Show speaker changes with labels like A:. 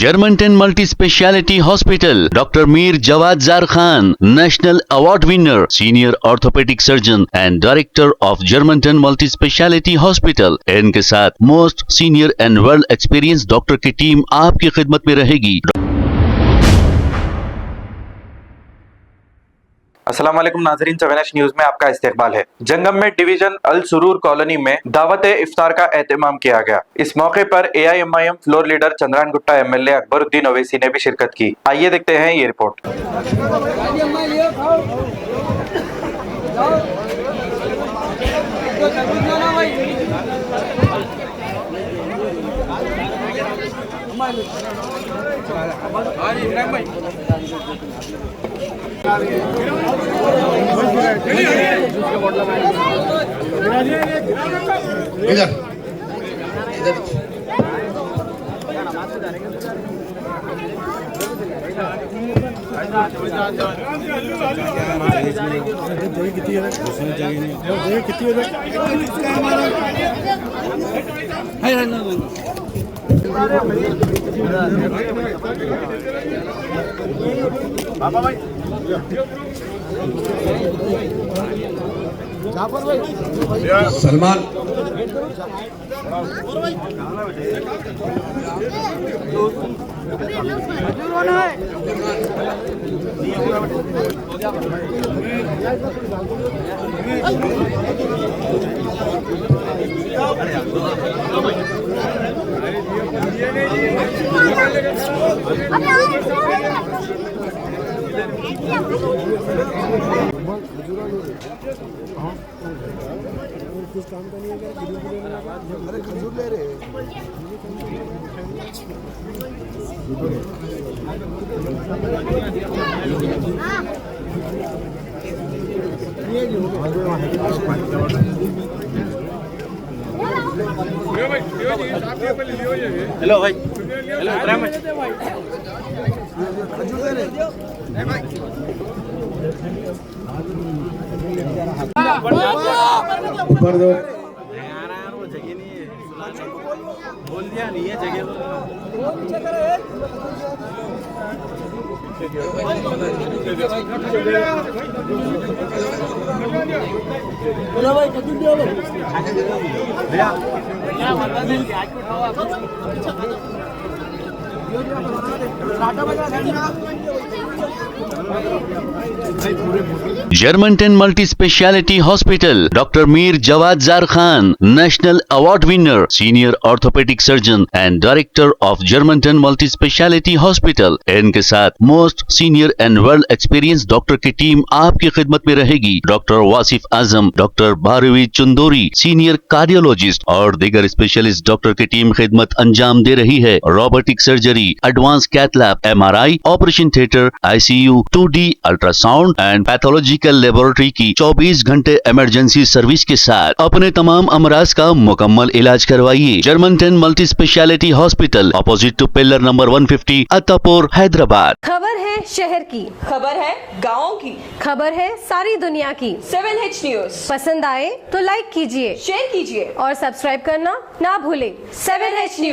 A: Germantown Multi Speciality Hospital, Dr. Mir Jawad Zar Khan, National Award winner, Senior Orthopedic Surgeon and Director of Germantown Multi Speciality Hospital। इनके साथ most senior and world experience doctor की team आपकी खिदमत में रहेगी।
B: अस्सलाम वालेकुम नाज़रीन, चवेनश न्यूज में आपका इस्तकबाल है। जंगम में डिवीजन अल सुरूर कॉलोनी में दावत इफ्तार का एहतमाम किया गया। इस मौके पर AIMIM floor leader Chandran Gutta MLA Akbaruddin Owaisi ने भी शिरकत की। आइए देखते हैं ये रिपोर्ट।
C: बाबा भाई सलमान कुछ काम का नहीं है क्या? अरे खजूर ले रहे हेलो भाई, हेलो इब्राहिम भाई, खजूर ले रहे भाई। ऊपर दो यार, वो जगह नहीं है, बोल दिया नहीं है जगह। बोलो भाई कतुल दियो भैया क्या बता दे आज को उठाओ आप
A: Germantown Multi Speciality Hospital, Dr. Mir Jawad Zar Khan, National Award winner, Senior Orthopedic Surgeon and Director of Germantown Multi Speciality Hospital। इनके साथ most senior and world experience doctor की टीम आपकी खिदमत में रहेगी। डॉक्टर वासिफ आजम, डॉक्टर भारवी चुंदोरी, सीनियर कार्डियोलॉजिस्ट और दीगर specialist doctor की टीम खिदमत अंजाम दे रही है। Robotic surgery, advance cath lab, MRI, operation theatre, ICU, 2D ultrasound and pathological laboratory की 24 घंटे इमरजेंसी सर्विस के साथ अपने तमाम अमराज का मुकम्मल इलाज करवाइए। Germanten multi speciality hospital, opposite to pillar number 150, Attapur, Hyderabad.
D: खबर है शहर की,
E: खबर है गाँव की,
D: खबर है सारी दुनिया की।
E: 7H न्यूज
D: पसंद आए तो लाइक कीजिए,
E: शेयर कीजिए
D: और सब्सक्राइब करना ना भूलें।
E: 7H news.